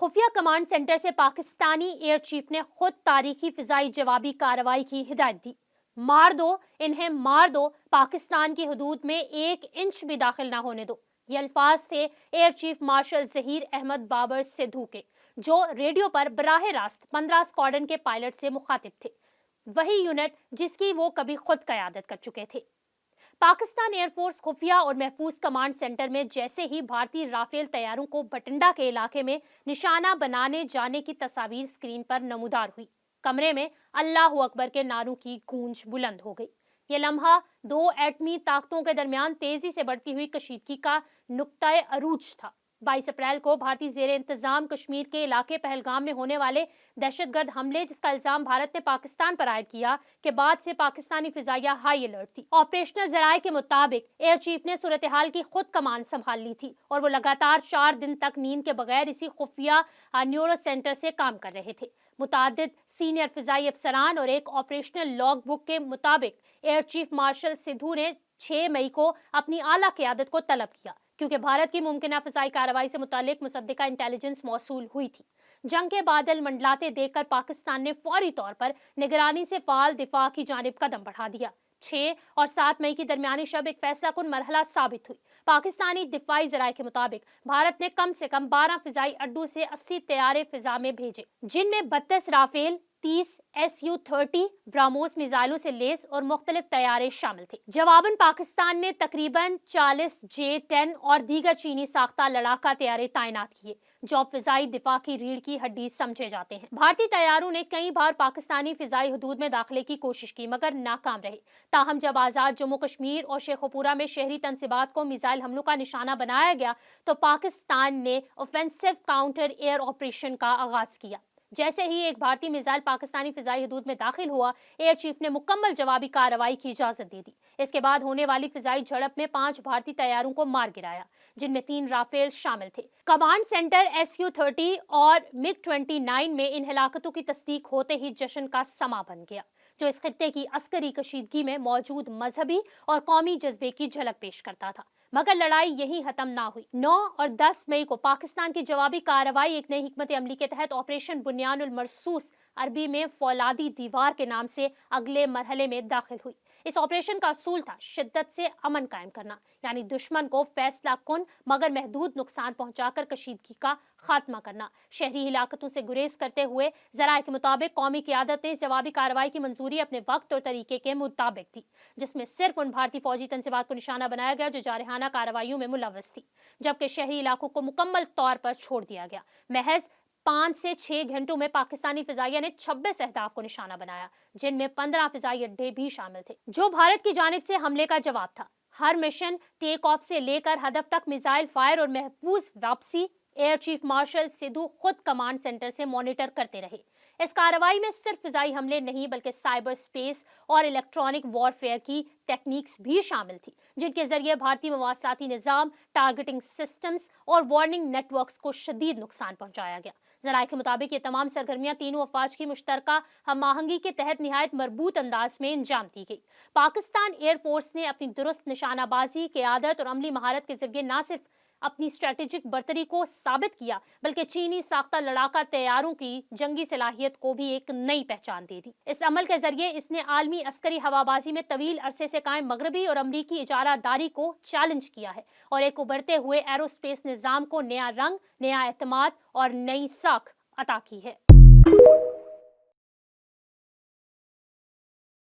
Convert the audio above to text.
خفیہ command centre سے Pakistani air chief نے خود تاریخی فضائی جوابی کارروائی کی ہدایت دی۔ مار دو انہیں، مار دو، پاکستان کی حدود میں 1 انچ بھی داخل نہ ہونے دو، یہ الفاظ تھے air chief marshal Zaheer Ahmed Babar Sidhu کے، جو ریڈیو پر براہ راست 15 اسکواڈرن کے پائلٹ سے مخاطب تھے، وہی یونٹ جس کی وہ کبھی خود قیادت کر چکے تھے۔ پاکستان ایئر فورس خفیہ اور محفوظ کمانڈ سینٹر میں جیسے ہی بھارتی رافیل طیاروں کو بٹنڈا کے علاقے میں نشانہ بنانے جانے کی تصاویر سکرین پر نمودار ہوئی، کمرے میں اللہ اکبر کے نعروں کی گونج بلند ہو گئی۔ یہ لمحہ 2 ایٹمی طاقتوں کے درمیان تیزی سے بڑھتی ہوئی کشیدگی کا نقطۂ عروج تھا۔ 22 اپریل کو بھارتی زیر انتظام کشمیر کے علاقے پہلگام میں ہونے والے دہشت گرد حملے، جس کا الزام بھارت نے پاکستان پر عائد کیا، کے بعد سے پاکستانی فضائیہ ہائی الرٹ تھی۔ آپریشنل ذرائع کے مطابق ایئر چیف نے صورتحال کی خود کمان سنبھال لی تھی اور وہ لگاتار 4 دن تک نیند کے بغیر اسی خفیہ نیورو سینٹر سے کام کر رہے تھے۔ متعدد سینئر فضائی افسران اور ایک آپریشنل لاگ بک کے مطابق ایئر چیف مارشل سدھو نے 6 مئی کو اپنی اعلیٰ قیادت کو طلب کیا، کیونکہ بھارت کی ممکنہ فضائی کارروائی سے متعلق مصدقہ انٹیلیجنس موصول ہوئی تھی۔ جنگ کے بادل منڈلاتے دیکھ کر پاکستان نے فوری طور پر نگرانی سے فعال دفاع کی جانب قدم بڑھا دیا۔ 6 اور 7 مئی کی درمیانی شب ایک فیصلہ کن مرحلہ ثابت ہوئی۔ پاکستانی دفاعی ذرائع کے مطابق بھارت نے کم سے کم 12 فضائی اڈوں سے 80 طیارے فضا میں بھیجے، جن میں 32 رافیل، 30 Su-30 براموس میزائلوں سے لیس اور مختلف طیارے شامل تھے۔ جواباً پاکستان نے تقریباً 40 J-10 اور دیگر چینی ساختہ لڑاکا طیارے تعینات کیے، جو اب فضائی دفاع کی ریڑھ کی ہڈی سمجھے جاتے ہیں۔ بھارتی طیاروں نے کئی بار پاکستانی فضائی حدود میں داخلے کی کوشش کی، مگر ناکام رہے۔ تاہم جب آزاد جموں کشمیر اور شیخوپورہ میں شہری تنصیبات کو میزائل حملوں کا نشانہ بنایا گیا تو پاکستان نے اوفینسو کاؤنٹر ایئر آپریشن کا آغاز کیا۔ جیسے ہی ایک بھارتی میزائل پاکستانی فضائی حدود میں داخل ہوا، ایئر چیف نے مکمل جوابی کارروائی کی اجازت دے دی۔ اس کے بعد ہونے والی فضائی جھڑپ میں 5 بھارتی طیاروں کو مار گرایا، جن میں 3 رافیل شامل تھے۔ کمانڈ سینٹر Su-30 اور MiG-29 میں ان ہلاکتوں کی تصدیق ہوتے ہی جشن کا سما بن گیا، جو اس خطے کی عسکری کشیدگی میں موجود مذہبی اور قومی جذبے کی جھلک پیش کرتا تھا۔ مگر لڑائی یہیں ختم نہ ہوئی۔ 9 اور 10 مئی کو پاکستان کی جوابی کارروائی ایک نئی حکمت عملی کے تحت آپریشن بنیان المرصوص، عربی میں فولادی دیوار کے نام سے، اگلے مرحلے میں داخل ہوئی۔ اس آپریشن کا اصول تھا شدت سے امن قائم کرنا، یعنی دشمن کو فیصلہ کن مگر محدود نقصان پہنچا کر کشیدگی کا خاتمہ کرنا۔ شہری ہلاکتوں سے گریز کرتے ہوئے ذرائع کے مطابق قومی قیادت نے اس جوابی کارروائی کی منظوری اپنے وقت اور طریقے کے مطابق دی، جس میں صرف ان بھارتی فوجی تنصیبات کو نشانہ بنایا گیا جو جارحانہ کارروائیوں میں ملوث تھی، جبکہ شہری علاقوں کو مکمل طور پر چھوڑ دیا گیا۔ محض 5 سے 6 گھنٹوں میں پاکستانی فضائیہ نے 26 اہداف کو نشانہ بنایا، جن میں 15 فضائی اڈے بھی شامل تھے، جو بھارت کی جانب سے حملے کا جواب تھا۔ ہر مشن ٹیک آف سے لے کر ہدف تک میزائل فائر اور محفوظ واپسی ایئر چیف مارشل سدھو خود کمانڈ سینٹر سے مانیٹر کرتے رہے۔ اس کارروائی میں صرف فضائی حملے نہیں بلکہ سائبر سپیس اور الیکٹرانک وارفیئر کی ٹیکنیکس بھی شامل تھی، جن کے ذریعے بھارتی مواصلاتی نظام، ٹارگیٹنگ سسٹمز اور وارننگ نیٹ ورکس کو شدید نقصان پہنچایا گیا۔ ذرائع کے مطابق یہ تمام سرگرمیاں تینوں افواج کی مشترکہ ہم آہنگی کے تحت نہایت مربوط انداز میں انجام دی گئی۔ پاکستان ایئر فورس نے اپنی درست نشانہ بازی، قیادت اور عملی مہارت کے ذریعے نہ صرف اپنی اسٹریٹجک برتری کو ثابت کیا بلکہ چینی ساختہ لڑاکا طیاروں کی جنگی صلاحیت کو بھی ایک نئی پہچان دے دی۔ اس عمل کے ذریعے اس نے عالمی عسکری ہوابازی میں طویل عرصے سے قائم مغربی اور امریکی اجارہ داری کو چیلنج کیا ہے اور ایک ابھرتے ہوئے ایرو اسپیس نظام کو نیا رنگ، نیا اعتماد اور نئی ساکھ عطا کی ہے۔